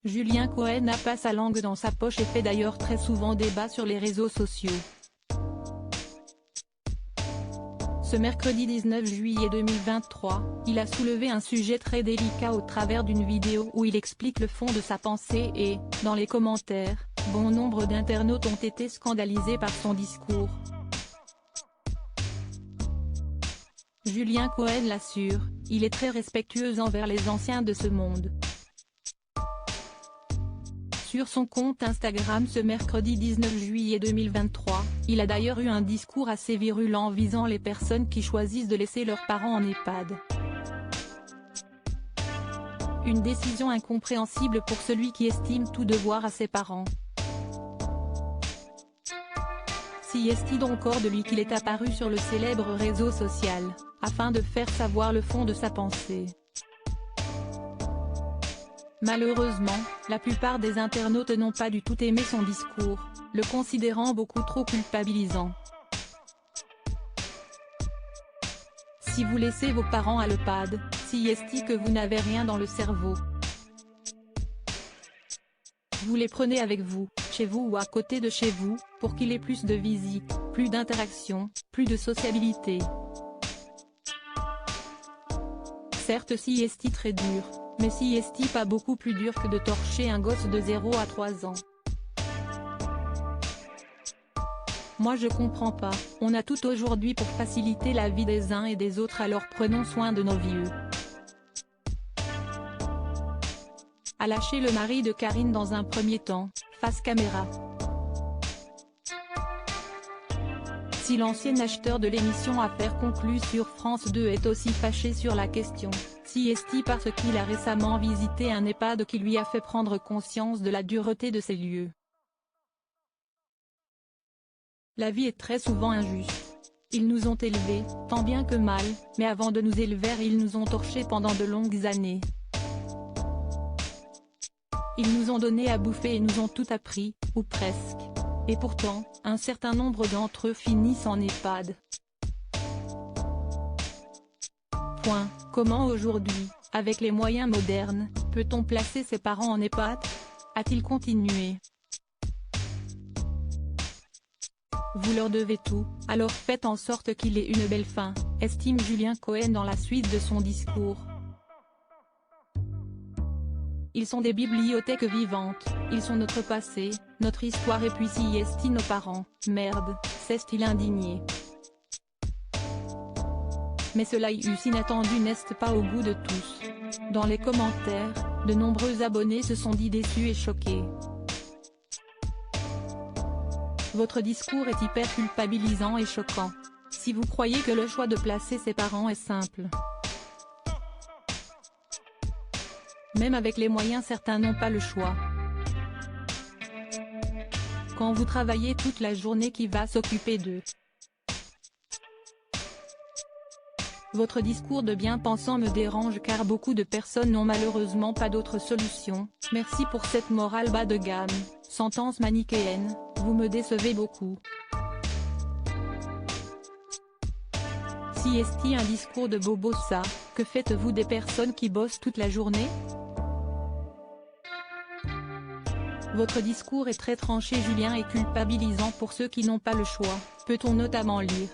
Julien Cohen n'a pas sa langue dans sa poche et fait d'ailleurs très souvent débat sur les réseaux sociaux. Ce mercredi 19 juillet 2023, il a soulevé un sujet très délicat au travers d'une vidéo où il explique le fond de sa pensée et, dans les commentaires, bon nombre d'internautes ont été scandalisés par son discours. Julien Cohen l'assure, il est très respectueux envers les anciens de ce monde. Sur son compte Instagram ce mercredi 19 juillet 2023, il a d'ailleurs eu un discours assez virulent visant les personnes qui choisissent de laisser leurs parents en EHPAD. Une décision incompréhensible pour celui qui estime tout devoir à ses parents. Si est-il encore de lui qu'il est apparu sur le célèbre réseau social, afin de faire savoir le fond de sa pensée. Malheureusement, la plupart des internautes n'ont pas du tout aimé son discours, le considérant beaucoup trop culpabilisant. Si vous laissez vos parents à l'EHPAD, si est-il que vous n'avez rien dans le cerveau. Vous les prenez avec vous, chez vous ou à côté de chez vous, pour qu'il y ait plus de visites, plus d'interaction, plus de sociabilité. Certes si est-il très dur, mais si est-il pas beaucoup plus dur que de torcher un gosse de 0 à 3 ans. Moi je comprends pas, on a tout aujourd'hui pour faciliter la vie des uns et des autres, alors prenons soin de nos vieux. A lâché le mari de Karine dans un premier temps, face caméra. Si l'ancien acheteur de l'émission Affaires conclues sur France 2 est aussi fâché sur la question, si est-il parce qu'il a récemment visité un EHPAD qui lui a fait prendre conscience de la dureté de ces lieux. La vie est très souvent injuste. Ils nous ont élevés, tant bien que mal, mais avant de nous élever ils nous ont torchés pendant de longues années. Ils nous ont donné à bouffer et nous ont tout appris, ou presque. Et pourtant, un certain nombre d'entre eux finissent en EHPAD. Comment aujourd'hui, avec les moyens modernes, peut-on placer ses parents en EHPAD ? A-t-il continué. Vous leur devez tout, alors faites en sorte qu'il ait une belle fin, estime Julien Cohen dans la suite de son discours. Ils sont des bibliothèques vivantes, ils sont notre passé, notre histoire et puis si est-il nos parents, merde, s'est-il indigné. Mais cela inattendu n'est pas au goût de tous. Dans les commentaires, de nombreux abonnés se sont dit déçus et choqués. Votre discours est hyper culpabilisant et choquant. Si vous croyez que le choix de placer ses parents est simple. Même avec les moyens certains n'ont pas le choix. Quand vous travaillez toute la journée, qui va s'occuper d'eux? Votre discours de bien-pensant me dérange car beaucoup de personnes n'ont malheureusement pas d'autre solution. Merci pour cette morale bas de gamme, sentence manichéenne, vous me décevez beaucoup. Si est-il un discours de bobo ça, que faites-vous des personnes qui bossent toute la journée? Votre discours est très tranché Julien et culpabilisant pour ceux qui n'ont pas le choix, peut-on notamment lire.